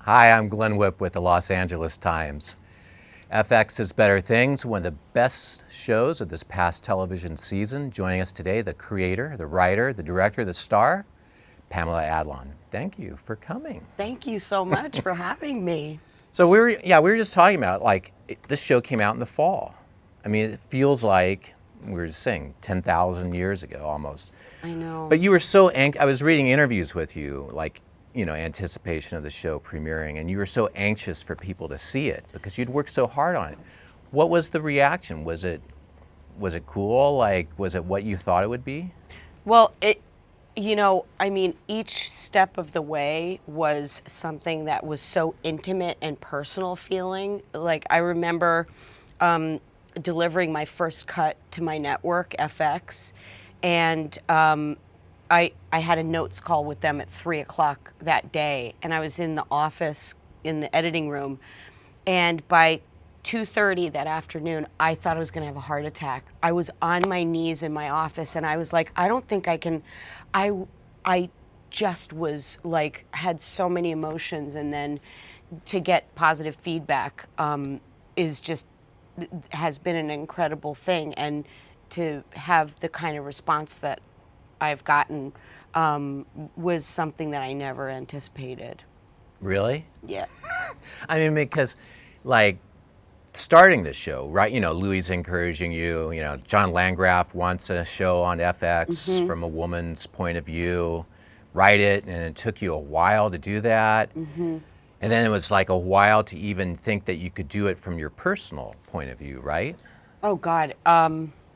Hi, I'm Glenn Whipp with the Los Angeles Times. FX's Better Things, one of the best shows of this past television season. Joining us today, the creator, the writer, the director, the star, Pamela Adlon. Thank you for coming. Thank you so much for having me. So we were just talking about, this show came out in the fall. I mean, it feels like, we were just saying, 10,000 years ago almost. I know. But you were so I was reading interviews with you, anticipation of the show premiering, and you were so anxious for people to see it because you'd worked so hard on it. What was the reaction? Was it cool? Was it what you thought it would be? Well, each step of the way was something that was so intimate and personal feeling. I remember delivering my first cut to my network, FX, and I had a notes call with them at 3 o'clock that day, and I was in the office in the editing room, and by 2:30 that afternoon, I thought I was going to have a heart attack. I was on my knees in my office, and I was like, I don't think I can. I just was had so many emotions, and then to get positive feedback has been an incredible thing, and to have the kind of response that I've gotten was something that I never anticipated. Really? Yeah. I mean, because starting the show, right? Louis encouraging you. John Landgraf wants a show on FX from a woman's point of view. Write it, and it took you a while to do that. And then it was a while to even think that you could do it from your personal point of view, right? Oh God.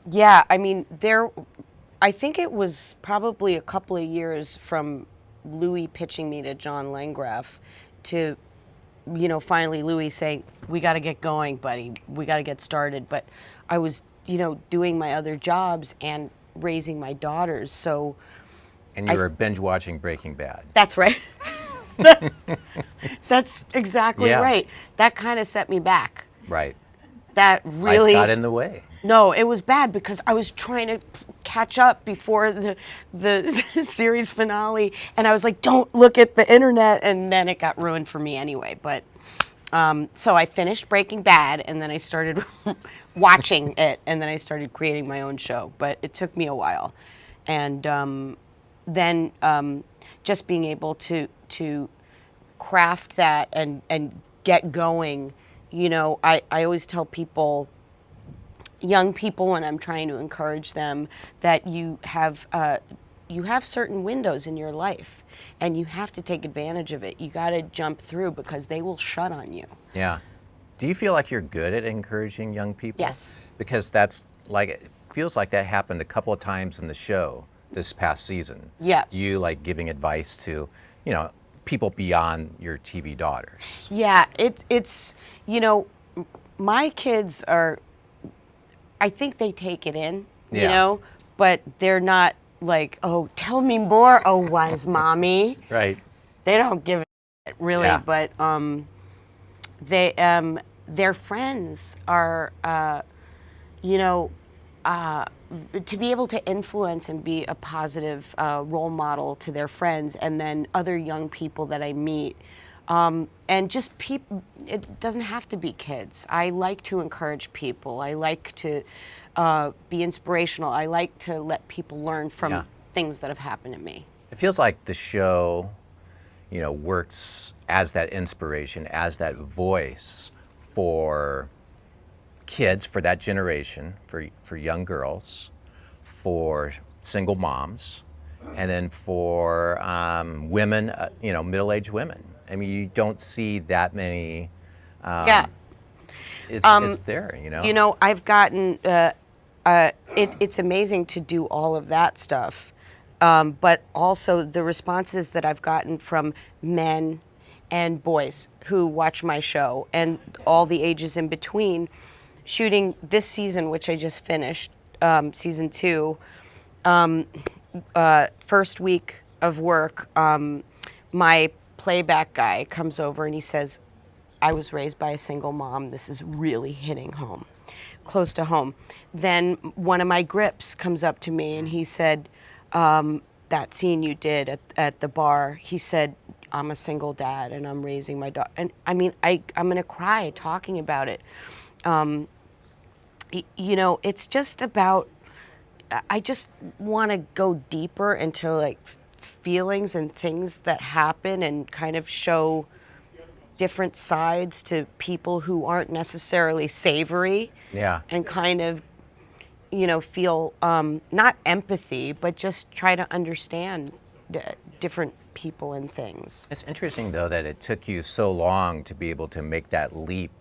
Yeah. I mean, I think it was probably a couple of years from Louis pitching me to John Landgraf to, finally Louis saying, we got to get going, buddy. We got to get started. But I was, doing my other jobs and raising my daughters. So. And you were binge watching Breaking Bad. That's right. That's exactly right. That kind of set me back. Right. That really. I got in the way. No, it was bad because I was trying to catch up before the series finale, and I was like, don't look at the internet, and then it got ruined for me anyway. But so I finished Breaking Bad, and then I started watching it, and then I started creating my own show. But it took me a while. And then just being able to craft that and get going, I always tell people, young people, when I'm trying to encourage them, that you have certain windows in your life, and you have to take advantage of it. You got to jump through because they will shut on you. Yeah. Do you feel like you're good at encouraging young people? Yes. Because it feels like that happened a couple of times in the show this past season. Yeah. You giving advice to, people beyond your TV daughters. Yeah. It's my kids are. I think they take it in, but they're not oh, tell me more, oh, wise mommy. Right. They don't give it really, but their friends are, to be able to influence and be a positive role model to their friends, and then other young people that I meet. And just people, it doesn't have to be kids. I like to encourage people. I like to be inspirational. I like to let people learn from things that have happened to me. It feels like the show, works as that inspiration, as that voice for kids, for that generation, for young girls, for single moms, and then for women, middle-aged women. I mean, you don't see that many. It's there, I've gotten. It's amazing to do all of that stuff, but also the responses that I've gotten from men and boys who watch my show, and all the ages in between. Shooting this season, which I just finished, season 2. First week of work, my playback guy comes over and he says, I was raised by a single mom. This is really hitting home, close to home. Then one of my grips comes up to me and he said, that scene you did at the bar, he said, I'm a single dad and I'm raising my daughter. And I mean, I'm going to cry talking about it. You know, it's just about, I just want to go deeper into like feelings and things that happen and kind of show different sides to people who aren't necessarily savory. Yeah. And kind of, you know, feel not empathy, but just try to understand different people and things. It's interesting, though, that it took you so long to be able to make that leap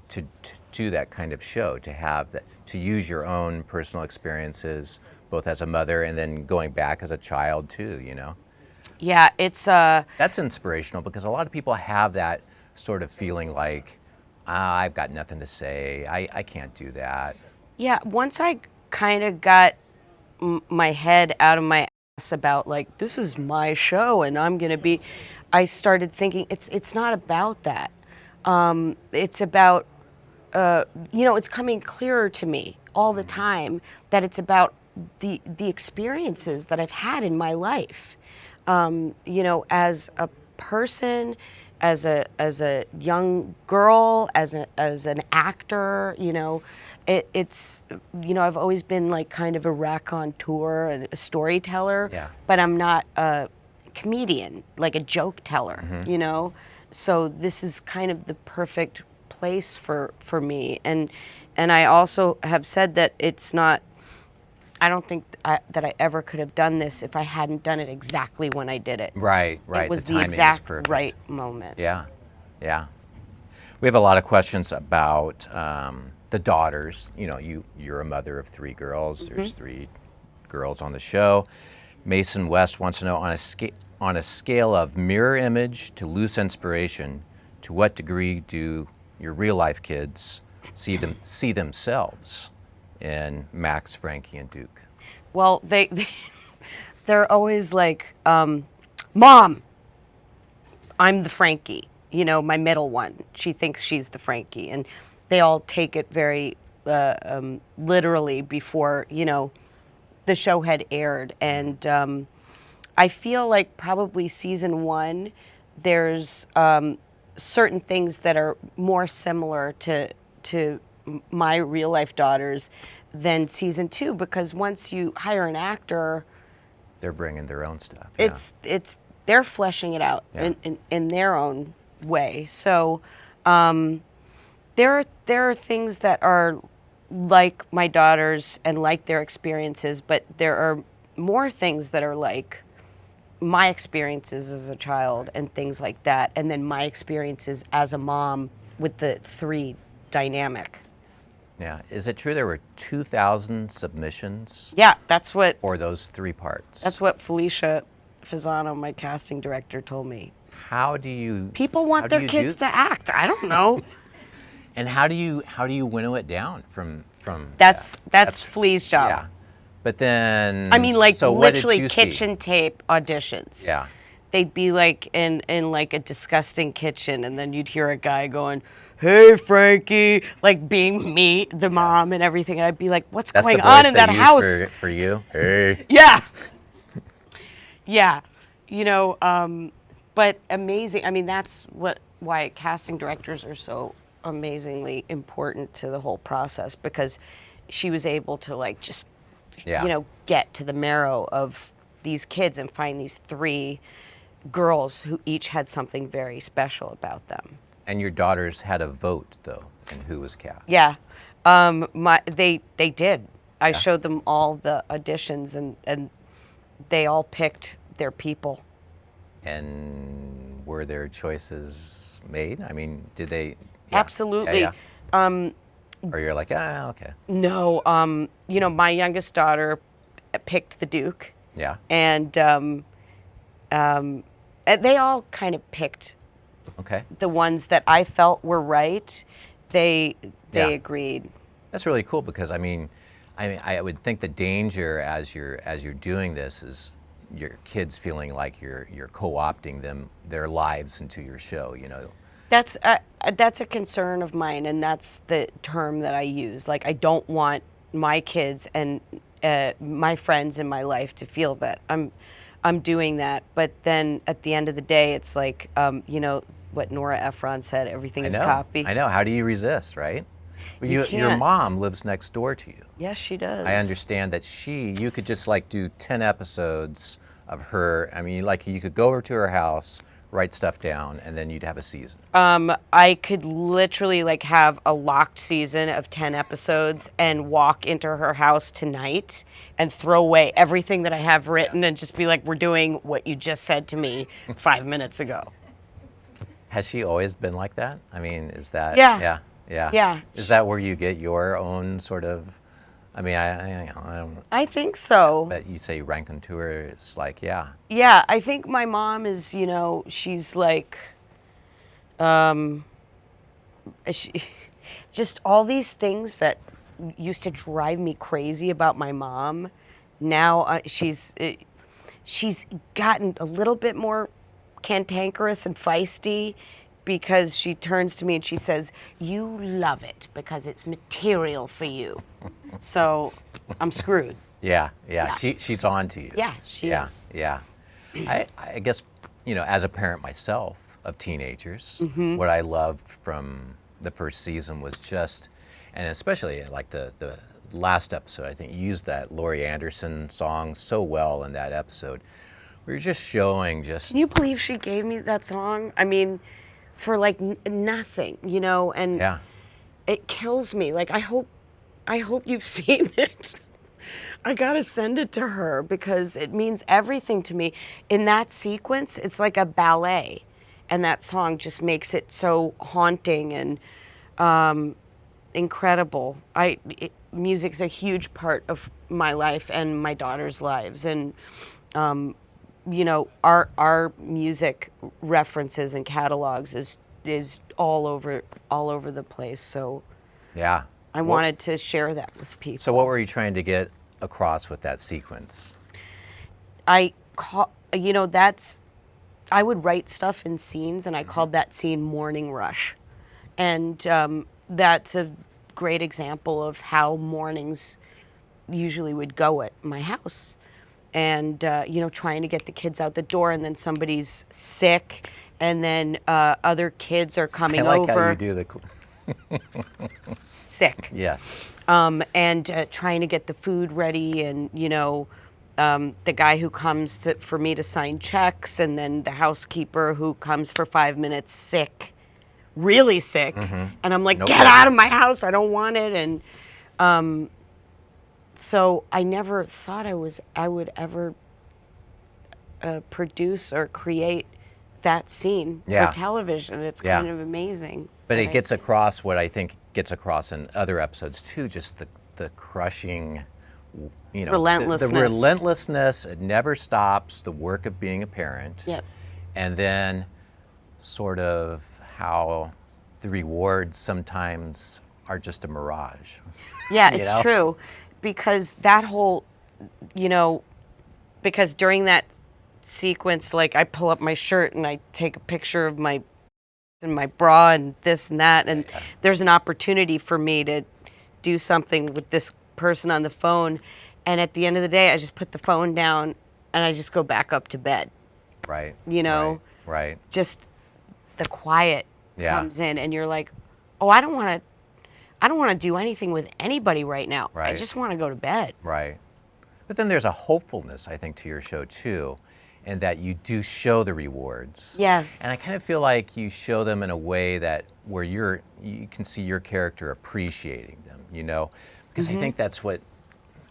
to do that kind of show, to have that, to use your own personal experiences, both as a mother and then going back as a child too, you know? Yeah, it's That's inspirational because a lot of people have that sort of feeling like, I've got nothing to say, I can't do that. yeah, once I kind of got my head out of my ass about like, this is my show and I'm going to be, I started thinking it's not about that. It's about, you know, it's coming clearer to me all the time that it's about the experiences that I've had in my life. You know, as a person, as a young girl, as an actor, you know, it's, you know, I've always been like kind of a raconteur and a storyteller, Yeah. but I'm not a comedian, like a joke teller, you know? So this is kind of the perfect place for me. And I also have said that it's not, I don't think that I ever could have done this if I hadn't done it exactly when I did it. Right. It was the timing is exact perfect. right moment. Yeah. We have a lot of questions about the daughters. You know, you're a mother of 3 girls. There's 3 girls on the show. Mason West wants to know, on a scale of mirror image to loose inspiration, to what degree do your real life kids see themselves in Max, Frankie, and Duke? Well, they're always like, Mom, I'm the Frankie. You know, my middle one. She thinks she's the Frankie. And they all take it very literally before, you know, the show had aired. And I feel like probably season 1, there's certain things that are more similar to my real life daughters than season 2, because once you hire an actor, They're bringing their own stuff. Yeah. it's they're fleshing it out Yeah. in their own way. So there are things that are like my daughters and like their experiences, but there are more things that are like my experiences as a child and things like that, and then my experiences as a mom with the 3 dynamic. Yeah. Is it true there were 2,000 submissions Yeah, that's what for those 3 parts? Felicia Fasano, my casting director, told me. How do you? People how want do their you kids do- to act. I don't know. And how do you winnow it down from? That's Flea's job. Yeah. But then. I mean, like so what did literally you see? kitchen tape auditions. Yeah. They'd be like in like a disgusting kitchen, and then you'd hear a guy going, "Hey, Frankie," like being me, the mom, and everything. And I'd be like, "What's That's going the on voice in they that use house?" for you. Hey. Yeah. Yeah. You know, but amazing. I mean, that's why casting directors are so amazingly important to the whole process, because she was able to like just, Yeah. you know, get to the marrow of these kids and find these 3 girls who each had something very special about them. And your daughters had a vote though, in who was cast. Yeah. They did. I showed them all the auditions, and they all picked their people. And were their choices made? I mean, did they? Yeah. Absolutely. Yeah, or you're like, okay. No, you know, my youngest daughter picked the Duke, Yeah. and they all kind of picked Okay. the ones that I felt were right. They Yeah. agreed. That's really cool because I would think the danger as you're doing this is your kids feeling like you're co-opting their lives into your show. You know. That's a concern of mine, and that's the term that I use. Like, I don't want my kids and my friends in my life to feel that I'm doing that. But then at the end of the day, it's like, you know, what Nora Ephron said, everything is copy. I know. How do you resist, right? Well, You your can't. mom lives next door to you. Yes, she does. I understand that you could just like do 10 episodes of her. I mean, like you could go over to her house, write stuff down, and then you'd have a season. I could literally like have a locked season of 10 episodes and walk into her house tonight and throw away everything that I have written and just be like, we're doing what you just said to me 5 minutes ago. Has she always been like that? I mean, is that? Yeah. Yeah. Is that where you get your own sort of? I mean, I don't. I think so. But you say raconteur. It's like, yeah. Yeah, I think my mom is, you know, she's like, she, just all these things that used to drive me crazy about my mom. Now she's gotten a little bit more cantankerous and feisty because she turns to me and she says, "You love it because it's material for you." So I'm screwed. Yeah. She's on to you. Yeah, she is. Yeah. I guess, you know, as a parent myself of teenagers, what I loved from the first season was just, and especially like the last episode, I think you used that Laurie Anderson song so well in that episode. We were just showing just. Can you believe she gave me that song? I mean, for like nothing, you know, and it kills me. Like I hope you've seen it. I gotta send it to her because it means everything to me. In that sequence, it's like a ballet, and that song just makes it so haunting and incredible. Music's a huge part of my life and my daughter's lives, and you know, our music references and catalogs is all over the place. So Yeah. I wanted to share that with people. So what were you trying to get across with that sequence? I would write stuff in scenes, and I called that scene Morning Rush. And that's a great example of how mornings usually would go at my house. And, you know, trying to get the kids out the door, and then somebody's sick, and then other kids are coming over. I like how you do the... Sick. Yes. And trying to get the food ready, and, you know, the guy who comes for me to sign checks, and then the housekeeper who comes for 5 minutes sick, really sick. And I'm like, get out of my house, I don't want it. And so I never thought I would ever produce or create that scene for television. It's kind of amazing. But it gets across what I think gets across in other episodes too, just the crushing, you know, relentlessness. The relentlessness, it never stops, the work of being a parent. Yep. And then sort of how the rewards sometimes are just a mirage. Yeah, it's true. Because that whole, you know, because during that sequence, like I pull up my shirt and I take a picture of my bra and this and that, and there's an opportunity for me to do something with this person on the phone, and at the end of the day, I just put the phone down and I just go back up to bed. Right. You know? Right. Just the quiet comes in, and you're like, oh, I don't want to do anything with anybody right now. Right. I just want to go to bed. Right. But then there's a hopefulness, I think, to your show too, in that you do show the rewards. Yeah. And I kind of feel like you show them in a way that where you can see your character appreciating them, you know? Because I think that's what,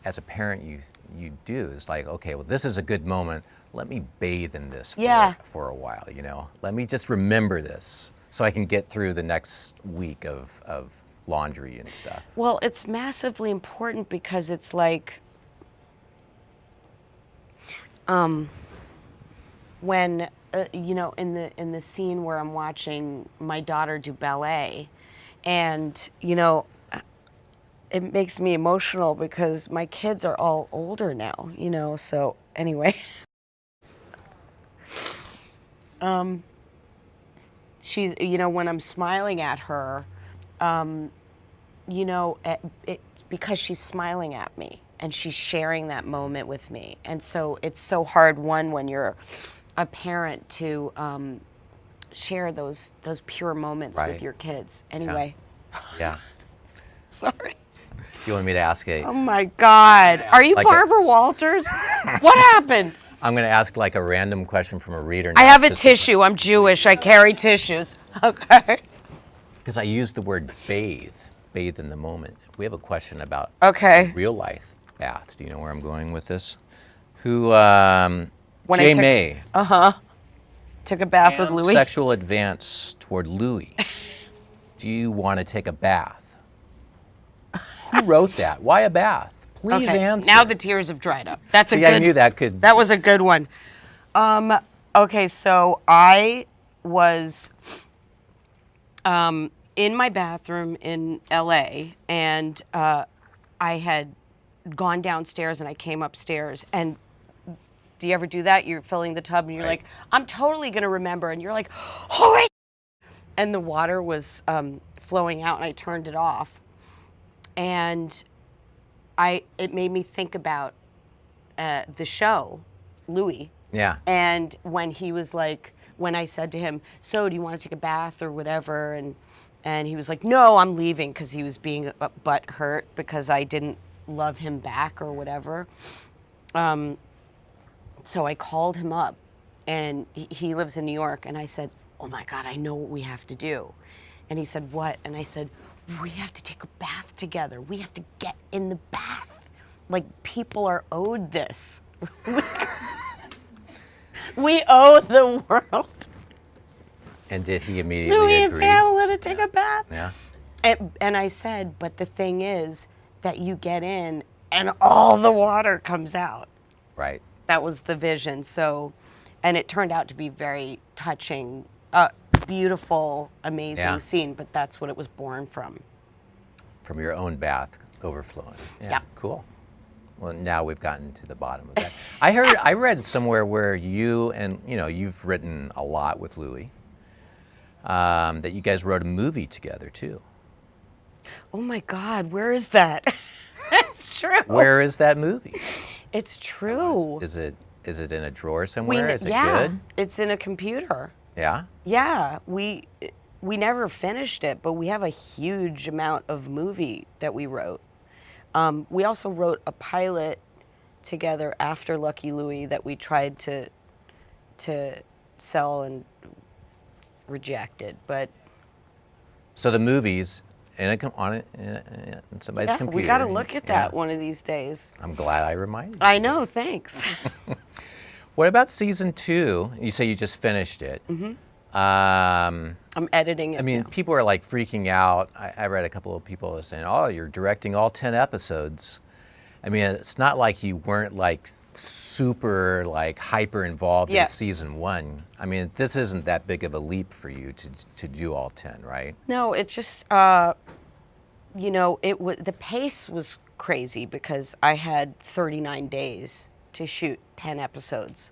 as a parent, you do. Is like, okay, well, this is a good moment. Let me bathe in this for a while, you know? Let me just remember this so I can get through the next week of laundry and stuff. Well, it's massively important because it's like, when you know, in the scene where I'm watching my daughter do ballet, and you know, it makes me emotional because my kids are all older now, you know. So anyway, she's, you know, when I'm smiling at her, you know, it's because she's smiling at me. and she's sharing that moment with me. And so it's so hard, one, when you're a parent to share those pure moments Right. with your kids. Anyway, Yeah. sorry. You want me to ask Oh my God. Are you Like Barbara Walters? What happened? I'm going to ask like a random question from a reader now. I have a tissue. I'm Jewish. I carry tissues. Okay. Because I used the word bathe in the moment. We have a question about Okay. real life bath. Do you know where I'm going with this? Who, When I Jay took- May. Took a bath with And Louis. Sexual advance toward Louis. Do you want to take a bath? Who wrote that? Why a bath? Please Okay, answer. now the tears have dried up. That's a See, good. I knew that could. That was a good one. Okay, so I was in my bathroom in LA, and I had gone downstairs and I came upstairs. And do you ever do that? You're filling the tub and you're Right. like, I'm totally going to remember. And you're like, holy. And the water was flowing out, and I turned it off. And it made me think about the show, Louis. Yeah. And when he was like, when I said to him, so do you want to take a bath or whatever? And he was like, no, I'm leaving, because he was being butt hurt because I didn't love him back or whatever. So I called him up, and he lives in New York, and I said, oh my God, I know what we have to do. And he said, what? And I said, we have to take a bath together. We have to get in the bath. Like, people are owed this. We owe the world. And did he immediately Louis and agree? Pamela to take a bath. Yeah. And I said, but the thing is that you get in and all the water comes out. Right. That was the vision. So, and it turned out to be very touching, beautiful, amazing Yeah. scene, but that's what it was born from. From your own bath overflowing. Yeah. Cool. Well, now we've gotten to the bottom of that. I read somewhere where you and, you've written a lot with Louis, that you guys wrote a movie together too. Oh my God, where is that? It's true. Where is that movie? It's true. Is it in a drawer somewhere? Is it yeah, good? it's in a computer. Yeah? Yeah, we never finished it, but we have a huge amount of movie that we wrote. We also wrote a pilot together after Lucky Louie that we tried to sell and rejected, but So the movie's in somebody's computer. we got to look at that Yeah. one of these days. I'm glad I reminded you. I know, thanks. What about season 2? You say you just finished it. Mm-hmm. Um, I'm editing it I mean, now. people are like freaking out. I read a couple of people saying, "Oh, you're directing all 10 episodes." I mean, it's not like you weren't like super like hyper involved Yeah. in season 1. I mean, this isn't that big of a leap for you to do all 10, right? No, it just, the pace was crazy because I had 39 days to shoot 10 episodes.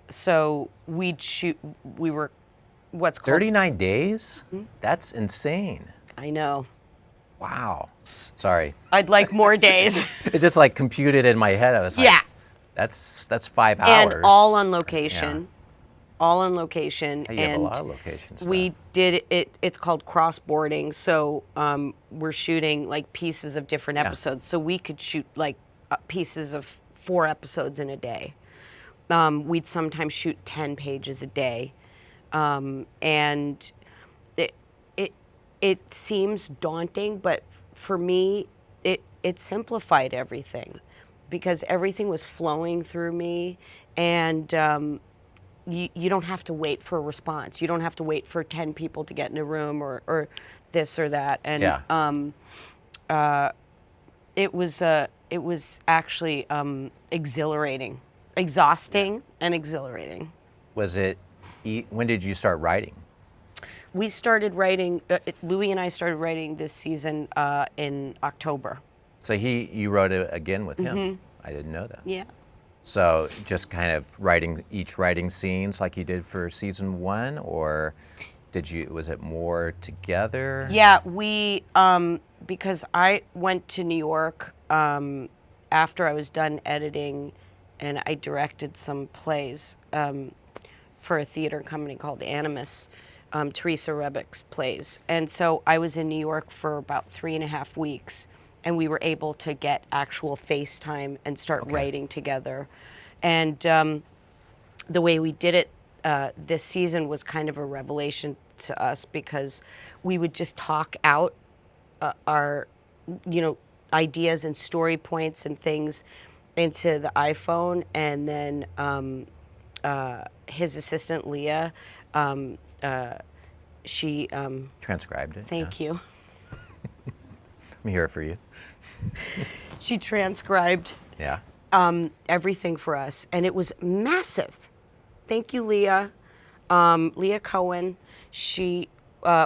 So we were what's called. 39 days? Mm-hmm. That's insane. I know. Wow. Sorry. I'd like more days. It's just like computed in my head. I was like, Yeah. that's 5 hours. And all on location. All on location. Yeah, you have a and lot of location stuff. we did it. It's called cross-boarding. So we're shooting like pieces of different episodes. So we could shoot like pieces of 4 episodes in a day. We'd sometimes shoot 10 pages a day. And it seems daunting, but for me, it simplified everything because everything was flowing through me, and you don't have to wait for a response. You don't have to wait for 10 people to get in a room or this or that. And it was actually exhilarating, exhausting, and exhilarating. Was it? When did you start writing? We started writing. Louis and I started writing this season in October. So you wrote it again with him. Mm-hmm. I didn't know that. Yeah. So just kind of writing scenes like you did for season 1, or was it more together? Yeah, we because I went to New York after I was done editing, and I directed some plays for a theater company called Animus, Teresa Rebick's plays. And so I was in New York for about 3.5 weeks, and we were able to get actual FaceTime and start writing together. And the way we did it this season was kind of a revelation to us, because we would just talk out our, ideas and story points and things into the iPhone, and then his assistant Leah, she Transcribed it. thank you. I'm here for you. She transcribed Yeah. everything for us, and it was massive. Thank you, Leah. Leah Cohen.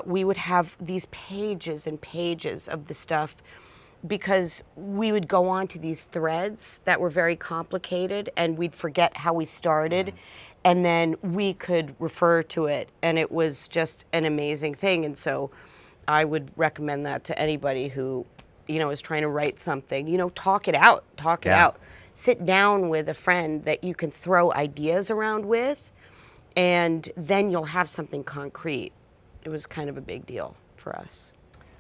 We would have these pages and pages of the stuff, because we would go on to these threads that were very complicated, and we'd forget how we started, and then we could refer to it, and it was just an amazing thing. And so I would recommend that to anybody who, is trying to write something. Talk it out. Sit down with a friend that you can throw ideas around with, and then you'll have something concrete. It was kind of a big deal for us.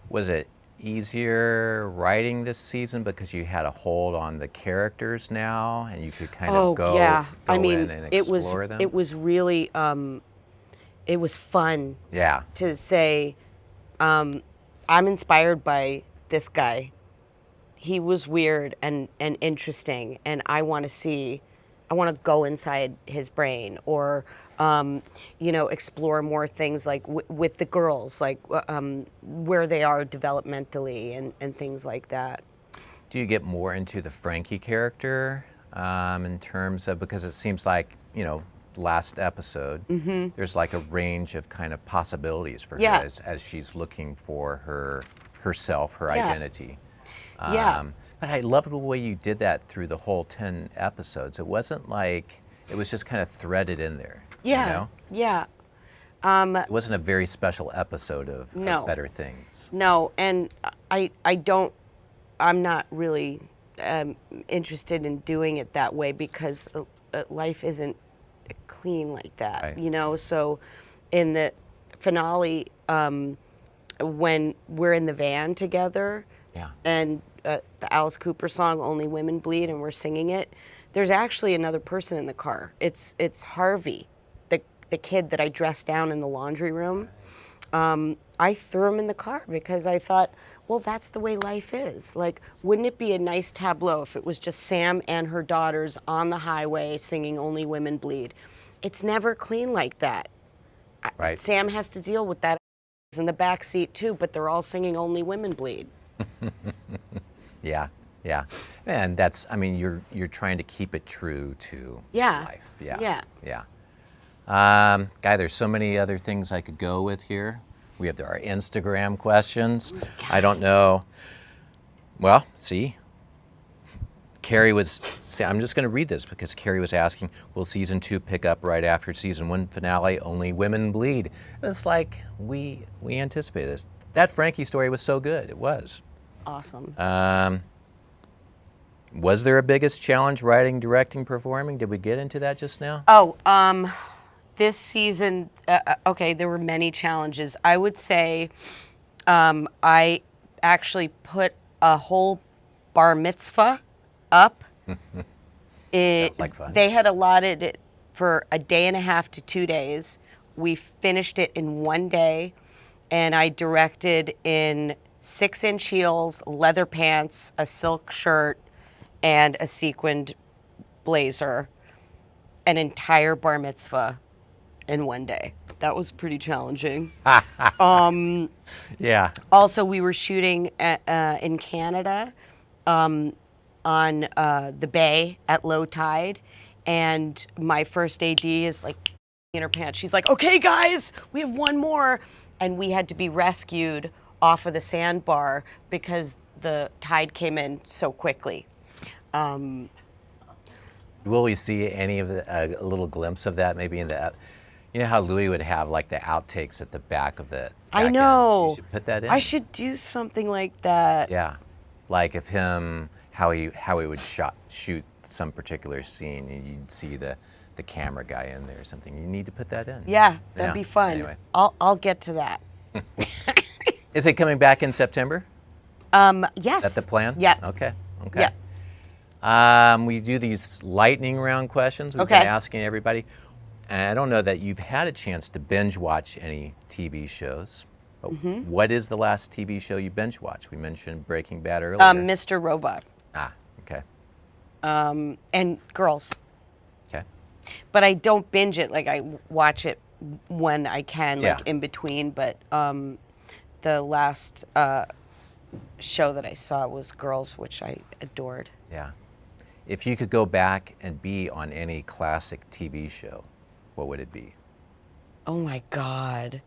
Was it easier writing this season because you had a hold on the characters now, and you could kind of go in and explore them? It was really, it was fun. Yeah. To say, I'm inspired by this guy. He was weird and interesting, and I want to go inside his brain, or explore more things, like with the girls, like where they are developmentally and things like that. Do you get more into the Frankie character in terms of, because it seems like, last episode, there's like a range of kind of possibilities for her as she's looking for herself, her identity. But I love the way you did that through the whole 10 episodes. It wasn't like, it was just kind of threaded in there. Yeah. It wasn't a very special episode of Better Things. No, and I'm not really interested in doing it that way, because life isn't clean like that, right. So in the finale, when we're in the van together, and the Alice Cooper song "Only Women Bleed" and we're singing it, there's actually another person in the car. It's Harvey, the kid that I dressed down in the laundry room. I threw him in the car because I thought, well, that's the way life is. Like, wouldn't it be a nice tableau if it was just Sam and her daughters on the highway singing "Only Women Bleed"? It's never clean like that. Right. Sam has to deal with that in the back seat too, but they're all singing "Only Women Bleed." Yeah. And that's, you're trying to keep it true to life. Yeah. Guy, there's so many other things I could go with here. We have our Instagram questions. I don't know. Well, see, Carrie I'm just going to read this because Carrie was asking, will season 2 pick up right after season 1 finale, Only Women Bleed? It's like, we anticipated this. That Frankie story was so good. It was. Awesome. Was there a biggest challenge writing, directing, performing? Did we get into that just now? This season, there were many challenges. I would say I actually put a whole bar mitzvah up. Sounds like fun. They had allotted it for a day and a half to 2 days. We finished it in 1 day, and I directed in 6-inch heels, leather pants, a silk shirt, and a sequined blazer, an entire bar mitzvah in 1 day. That was pretty challenging. Yeah. Also, we were shooting in Canada on the bay at low tide, and my first AD is like in her pants. She's like, "Okay, guys, we have one more," and we had to be rescued off of the sandbar because the tide came in so quickly. Will we see any of a little glimpse of that maybe in the, you know how Louis would have like the outtakes at the back of the I back know. end? You should put that in. I should do something like that. Yeah. Like if him how he would shoot some particular scene, and you'd see the camera guy in there or something. You need to put that in. Yeah, that'd be fun. Anyway. I'll get to that. Is it coming back in September? Yes. Is that the plan? Yeah. Okay. We do these lightning round questions we've been asking everybody. And I don't know that you've had a chance to binge watch any TV shows. But what is the last TV show you binge watched? We mentioned Breaking Bad earlier. Mr. Robot. Okay. And Girls. Okay. But I don't binge it. Like, I watch it when I can, like in between. But the last show that I saw was Girls, which I adored. Yeah. If you could go back and be on any classic TV show, what would it be? Oh my God.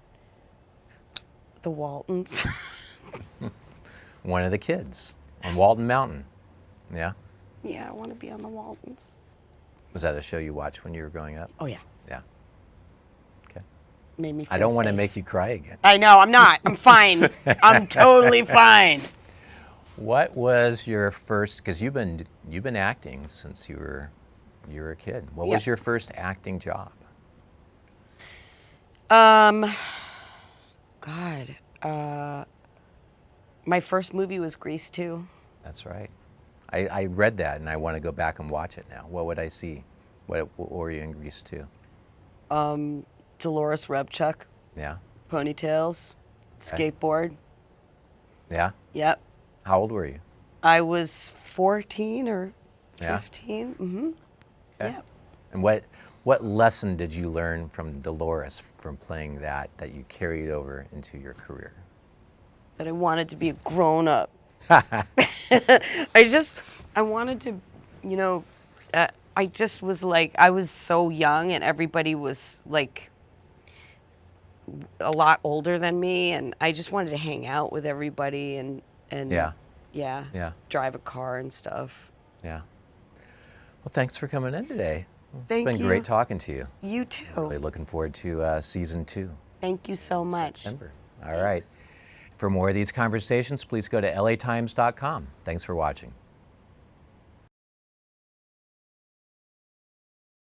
The Waltons. One of the kids on Walton Mountain. Yeah? Yeah, I want to be on the Waltons. Was that a show you watched when you were growing up? Oh, yeah. Yeah. Okay. Made me feel I don't want to safe. make you cry again. I know, I'm not. I'm fine. I'm totally fine. What was your first, because you've been acting since you were a kid. What was your first acting job? God. My first movie was Grease 2. That's right. I read that and I want to go back and watch it now. What would I see? What were you in Grease 2? Dolores Rebchuk. Yeah. Ponytails. Skateboard. Yeah? Yep. How old were you? I was 14 or 15. Mm-hmm. Okay. Yep. And what lesson did you learn from Dolores from playing that you carried over into your career? That I wanted to be a grown-up. I wanted to, I just was like, I was so young and everybody was like a lot older than me, and I just wanted to hang out with everybody and drive a car and stuff. Yeah. Well, thanks for coming in today. It's Thank been you. great talking to you. You too. Really looking forward to season 2. Thank you so much. September. All right. For more of these conversations, please go to latimes.com. Thanks for watching.